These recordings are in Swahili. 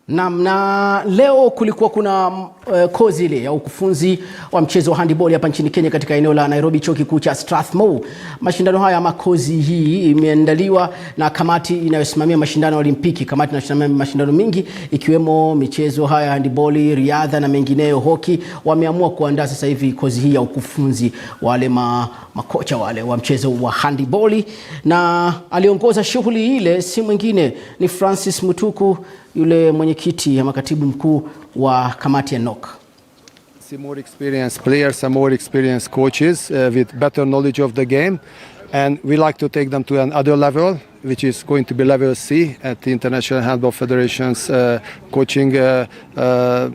Na leo kulikuwa kuna kozi ile ya ukufunzi wa mchezo wa handiboli hapa nchini Kenya katika eneo la Nairobi, chuo kikuu cha Strathmore. Mashindano haya ama kozi hii imeandaliwa na kamati inayosimamia mashindano ya Olimpiki. Kamati inayosimamia mashindano mingi ikiwemo michezo haya ya handiboli, riadha na mengineyo, hoki. Wameamua kuandaa sasa hivi kozi hii ya ukufunzi wale makocha wale wa mchezo wa handiboli, na aliongoza shughuli ile si mwingine ni Francis Mutuku, yule mwenyekiti ama katibu mkuu wa kamati ya NOC. Some more experienced players, some more experienced coaches with better knowledge of the game, and we like to take them to another level, which is going to be level C at the International Handball Federation's coaching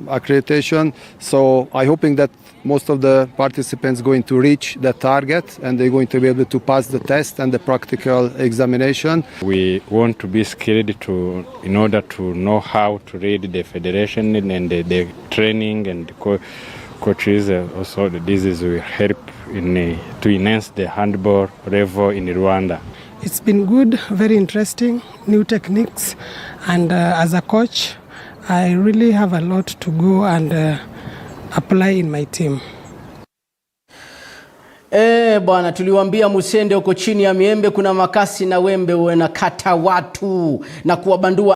accreditation. So I'm hoping that most of the participants are going to reach that target and they're going to be able to pass the test and the practical examination. We want to be skilled in order to know how to read the federation and the training and the coaches. Also, this will help to enhance the handball level in Rwanda. It's been good, very interesting, new techniques, and as a coach, I really have a lot to go and apply in my team. Bwana, tuliwaambia musende uko chini ya miembe kuna makasi na wembe wanakata watu na kuwabandua.